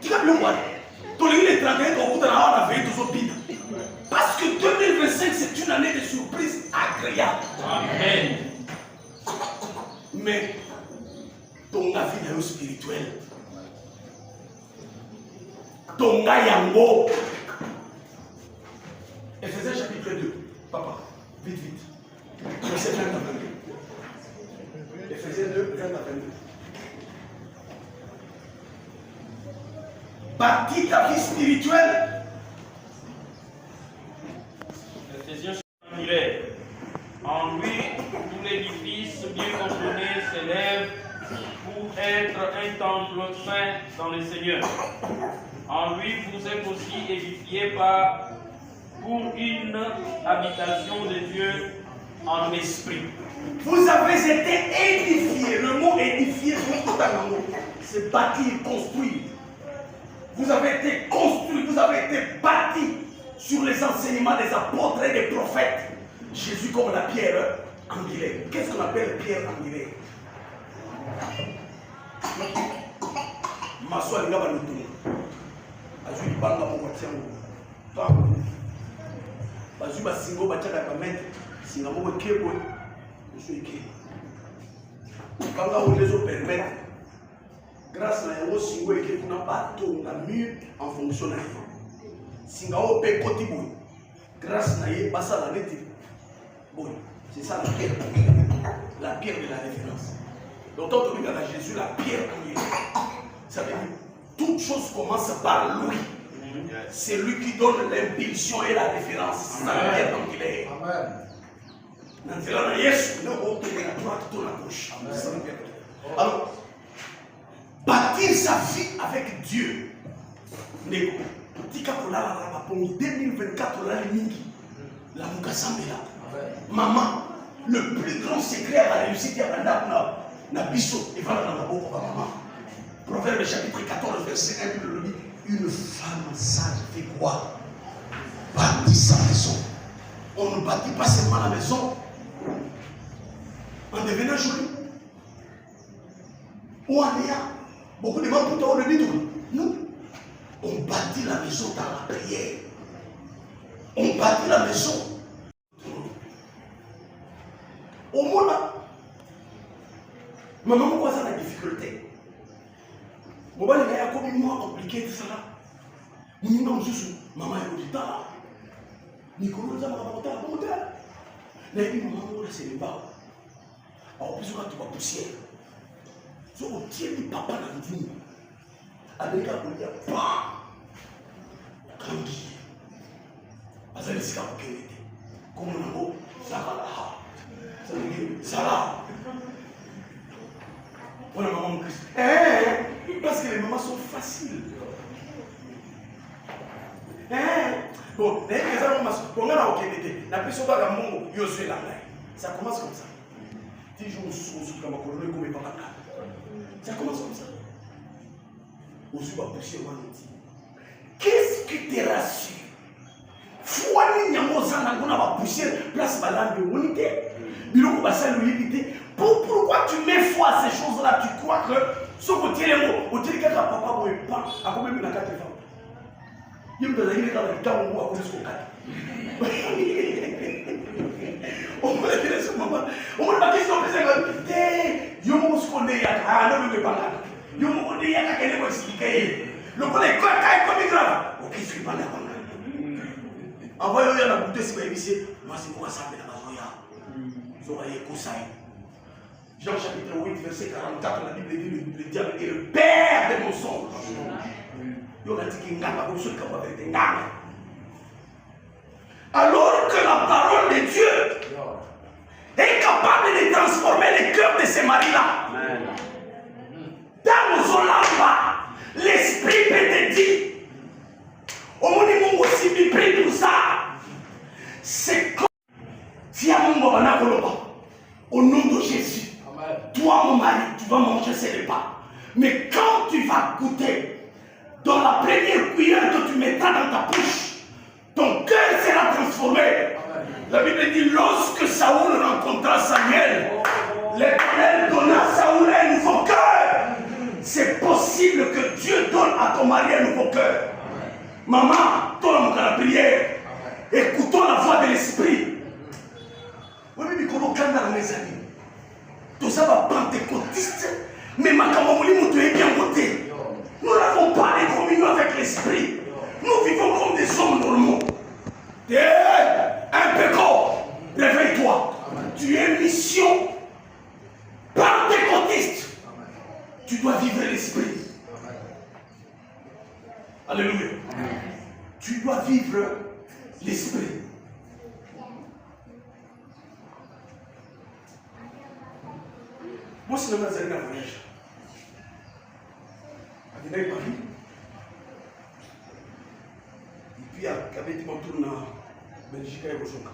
Tu as bien quoi? Tu as les 31, tu as veillé tous autres. Parce que 2025, c'est une année de surprise agréable. Amen. Mais ton avis est spirituel. Ton yango. Ephésiens chapitre 2. Papa, vite, vite. Verset 20 à 22. Ephésiens 2, 20 à 22. Bâtis ta vie spirituelle. Ephésiens chapitre 1. En lui, tout l'édifice bien ordonné s'élève pour être un temple saint dans le Seigneur. En lui, vous êtes aussi édifiés pour une habitation de Dieu en esprit. Vous avez été édifiés. Le mot édifié, c'est bâtir, construire. Vous avez été construit, vous avez été bâti sur les enseignements des apôtres et des prophètes. Jésus comme la pierre angulaire. Qu'est-ce qu'on appelle pierre angulaire? Maswa linga ba lutu. Azui banga mo tiango. Tango. Bazui ba singo ba tshaka ba mettre. Singa mo kebo. Je suis qui. Banga o les permettre. Grâce à un singo et qui n'a pas tout la mur en fonction de singa o pe kotibo. Grâce à y passa la neti. Bon, c'est ça la pierre de la référence. Donc, quand on regarde à Jésus, la pierre angulaire, ça veut dire toute chose commence par lui. C'est lui qui donne l'impulsion et la référence. C'est la pierre angulaire. Alors, bâtir sa vie avec Dieu. 2024, la Mukasambela. Maman, le plus grand secret à la réussite, Proverbe chapitre 14, verset 1, le dit, une femme sage fait quoi? Bâtit sa maison. On ne bâtit pas seulement la maison en devenant joli. Ou en ayant beaucoup de gens pour le tout. Non. On bâtit la maison dans la prière. On bâtit la maison. Au monde, maman, pourquoi ça la difficulté? Bon, il y a comme une moins compliqué tout ça là. Nous sommes juste maman est au temps. Nicolas, ça m'a rapporté à la montagne. Là, il dit maman, c'est le bas. Alors, plus on a tout la poussière. Si on tient le papa dans le dîner, avec la collière, bam! Tranquille. Parce que c'est comme on a beau, ça va là. Ça va. Pour la maman Christ. Parce que les mamans sont faciles. Bon, les mamans sont la personne va à mon Yosué là. Ça commence comme ça. 10 jours sous comme colonel comme papa. Ça commence comme ça. Aujourd'hui, on va pousser au dit. Qu'est-ce qui te rassure? Fouani Nyamozana, on va pousser place balade de unité. Pourquoi tu mets foi à ces choses-là? Tu crois que ce côté les mots, au tel que papa ne pas, à combien de 4 femmes? Il me donne une temps où on va ce qu'on a. On va dire ce moment. On va dire ce qu'on fait. Yo me connais, ah non, mais pas là. Yo me connais, il y a quelqu'un qui expliquer. Le collègue, quoi, comme grave. Ok, je suis pas là. Envoyez-le à la bouteille si vous avez vissé. Moi, c'est pour ça que la mazoya. Jean chapitre 8, verset 44, la Bible dit le diable est le père des mensonges. Alors que la parole de Dieu est capable de transformer les cœurs de ces maris-là. Dans nos olamba, l'esprit peut te dire, au monde monde aussi pris tout ça. C'est comme au nom de Jésus. Toi, mon mari, tu vas manger ces repas. Mais quand tu vas goûter, dans la première cuillère que tu mettras dans transformé. La Bible dit, lorsque Saoul rencontra Samuel, l'Éternel donna à Saoul un nouveau cœur. C'est possible que Dieu donne à ton mari un nouveau cœur. Maman, toi la prière. Écoutons la voix de l'esprit. Oui, mais comment quand dans mes amis, tout ça va pentecôtiste, mais ma camamoli tu es bien voté. Nous n'avons pas les communions avec l'esprit. Nous vivons comme des hommes normaux. Impeccable. Réveille-toi. Tu es mission pentecôtiste. Tu dois vivre l'esprit. Alléluia. Tu dois vivre l'esprit. Moi, c'est le Nazarene à voyage. À Paris. Et puis, à Kabeti, on tourne en Belgique et Rosoka.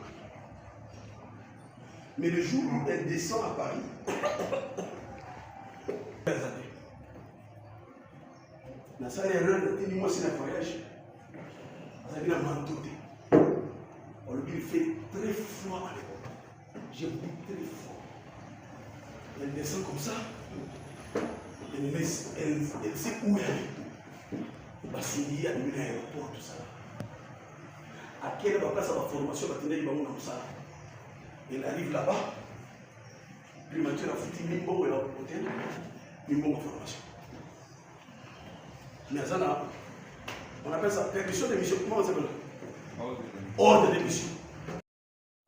Mais le jour où elle descend à Paris, na sala erreur tini moi c'est un voyage azali na manteau te on lui fait très froid à l'époque j'ai pris très froid elle descend comme ça elle sait où elle est basili à l'aéroport tout ça à quelle place à la formation batinda libango na mosala elle arrive là-bas puis maintenant la foutu mimbo et la hôtel mimbo en formation. Mais on appelle ça permission de mission. Comment on s'appelle? Ordre de mission.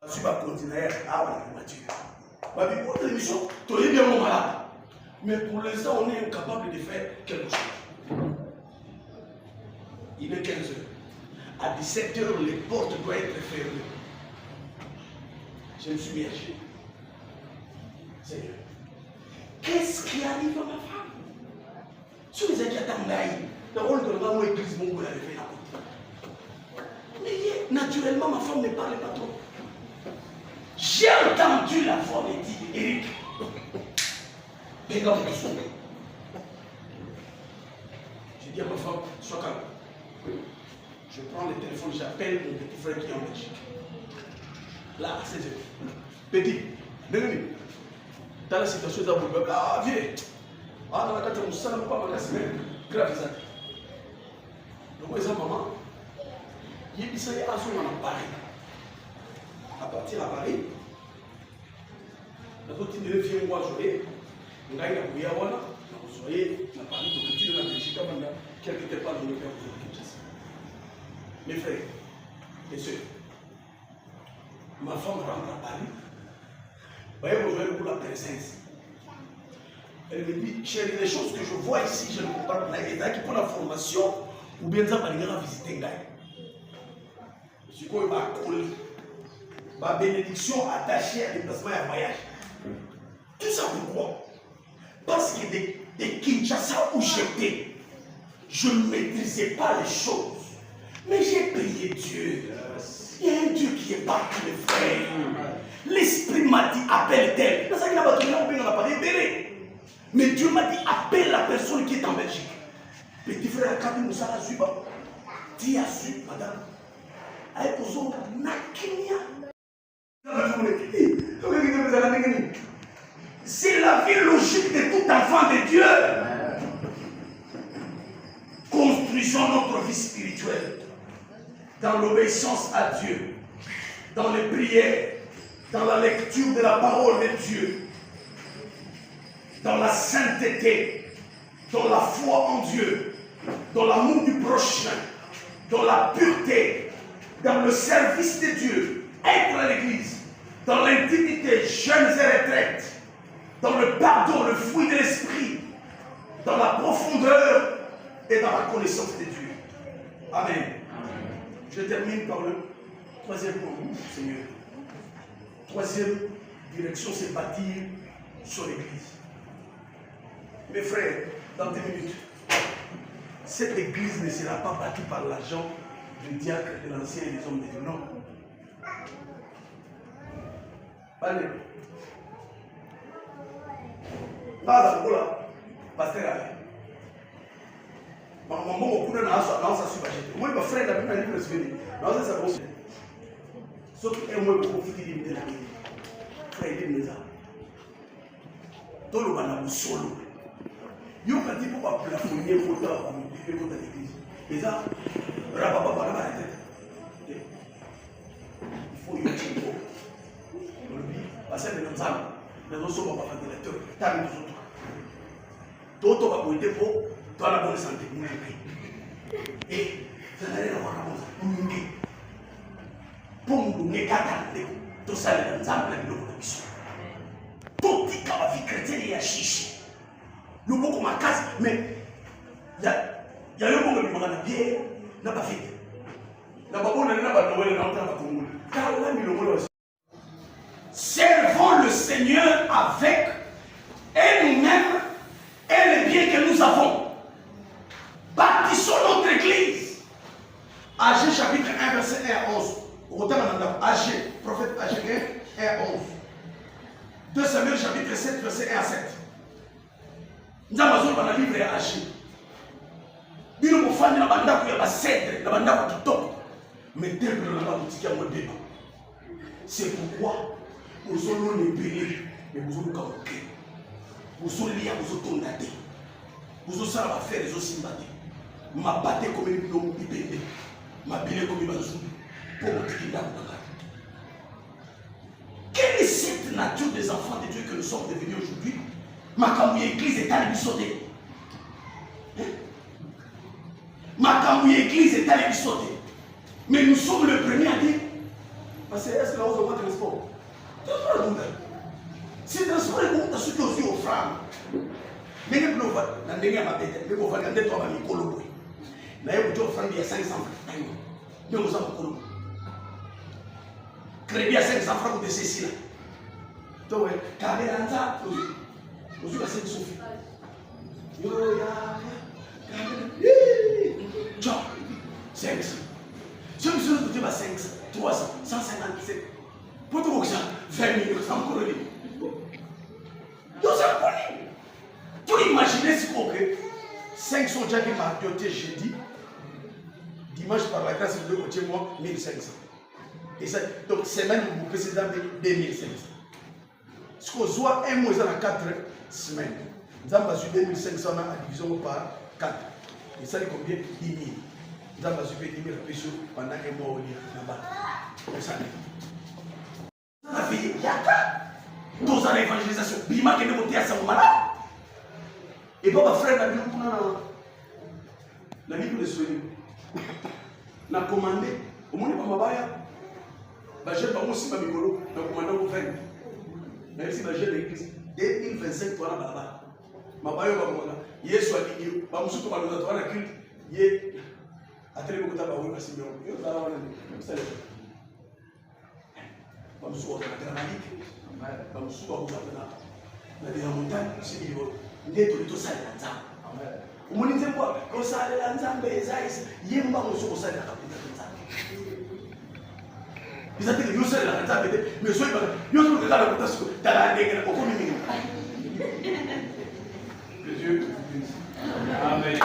Je suis pas continuer à la voiture. Ordre de mission, tu es bien mon malade. Mais pour l'instant, on est incapable de faire quelque chose. Il est 15 heures. À 17 heures, les portes doivent être fermées. Je me suis mis à chier. Seigneur, qu'est-ce qui arrive à ma femme? Sur les inquiétants, le rôle de l'homme est église, mon l'avait fait à côté. Mais naturellement, ma femme ne parlait pas trop. J'ai entendu la voix de dit Eric. Regarde le son. J'ai dit à ma femme, sois calme. Je prends le téléphone, j'appelle mon petit frère qui est en Belgique. Là, à 16 heures. Petit, bienvenue. Dans la situation de la ah, viens. Ah, dans la carte, on ne sait pas ma semaine. Grave ça. Donc, les maman, il y a des gens qui sont à Paris. À partir à Paris, la petite de l'enfant, moi, je vais. On a eu la bouillard, on a soyé, on a parlé de petit de la Belgique, quelque part dans le cœur de Kinshasa. Mes frères, mes soeurs, ma femme rentre à Paris. Voyez, vous pour la présence. Elle me dit, chérie, les choses que je vois ici, je ne comprends pas. Il y a qui pour la formation, ou bien ça va venir à visiter Ngaï. Je suis quoi, il va coller. Ma bénédiction attachée à déplacement et à voyage. Tout ça pourquoi? Parce que des Kinshasa où j'étais, je ne maîtrisais pas les choses. Mais j'ai prié Dieu. Il y a un Dieu qui est partout, mes frères. L'esprit m'a dit, appelle-t-elle. C'est ça qu'il a battu, on n'a pas libéré. Mais Dieu m'a dit, appelle la personne qui est en Belgique. Petit frère, quand il nous a su, tu as su, madame. Elle pose un nakinia. C'est la vie logique de tout enfant de Dieu. Construisons notre vie spirituelle dans l'obéissance à Dieu, dans les prières, dans la lecture de la parole de Dieu, dans la sainteté, dans la foi en Dieu, dans l'amour du prochain, dans la pureté, dans le service de Dieu, être à l'église, dans l'intimité, jeunes et retraites, dans le pardon, le fruit de l'esprit, dans la profondeur et dans la connaissance de Dieu. Amen. Je termine par le troisième point, Seigneur. Troisième direction, c'est bâtir sur l'église. Mes frères, dans 10 minutes, cette église ne sera pas bâtie par l'argent du diacre, de l'ancien et des hommes de Dieu. Non. Allez. Nada, voilà. Pasteur, allez. Maman, on a su bâcher. Moi, ma frère, la Bible a dit que je suis venu. Non, c'est ça, bon. Ce qui est moins beaucoup de la vie. Frère, il est là. Tout le monde a solo. Il y a un petit peu de plafonnier pour l'église. Et ça, il faut y aller. Parce que nous sommes pas ventilateurs. T'as mis tout autres. D'autres vont être pour toi la bonne santé. Et ça n'a rien à voir avec ça. Pour nous, nous sommes tout ça dans la vie. Tout ce qui a vie chrétienne et chichi. Nous sommes comme à casa, mais il y a un moment où nous avons bien, n'a pas fait. N'a pas bon, n'a pas Noël, n'a pas Congo. Car là, nous servons le Seigneur avec et nous-mêmes et les biens que nous avons. Bâtissons notre église. Agé chapitre 1, verset 1 à 11. Agé, prophète Agé 1, 1 à 11. 2 Samuel chapitre 7, verset 1 à 7. Nous avons besoin de livre à Agé. Bino mofani na bandako ya basedre, na bandako kitoko. Mais temple na ba boutique ya modèle. C'est pourquoi nous allons les bénir, mais nous allons camoufler. Nous allons lire, nous allons tomber. Nous allons faire les aussi battre. Ma batte comme une plomb bipédé. Ma belle comme une bazou. Pour mon kidnap. Quelle est cette nature des enfants de Dieu que nous sommes devenus aujourd'hui? Ma camouille église est allée sauter. Ma camouille église est allée sauter. Mais nous sommes le premier à dire. Parce que est-ce que là on voit transport? Si le transport est bon, tu as aussi offrande. Mais les bleus, dans le dernier matin, les bleus, quand tu as mis Colombo. Là, tu as offrande il y a 500 francs. Mais nous avons Colombo. Crédit à 500 francs de ceci là. Tu vois, quand tu as ça, nous avons 5 sous. Yo, ya, John, 500. Si vous avez 500, 300, 157. Pour tout ça, 20 millions, ça me corrige. Donc ça me pour imaginer ce qu'on fait, 500 déjà qui m'a doté jeudi, dimanche par la grâce de Dieu, moi, 1500. Et ça, donc semaine, vous pouvez se donner 2500. Ce qu'on voit un mois dans 4 semaines. Nous avons 2500 à division par 4. Et ça, c'est combien? 10 000. Nous avons 10 000 pesos pendant un mois au lit là-bas. Ça la vie, il y a dans l'évangélisation. Bima qui est monté à ce moment-là. Et pas ma frère, la Bible de soigner. N'a commandé. Au monde, pas ma baya. J'ai pas aussi ma micro. N'a commandé au frère. Même si j'ai l'église. 2025, toi là-bas. Ma baya, pas moi là. Hier soir, il y a pas monsieur Thomas, nous avons écrit. Hier, à télé, beaucoup d'abord, oui, parce que nous avons un Vamos suar na granite, vamos suar na montanha, se vivo, neto de tosai na nzamba. O mundo diz pô, que sai na nzamba exais, e emba mo so sai na capita da nzamba. Bisa que eu sai na nzamba, me sou para, eu sou que tá na conta da la negra, o como menino. Que Dieu. Amen.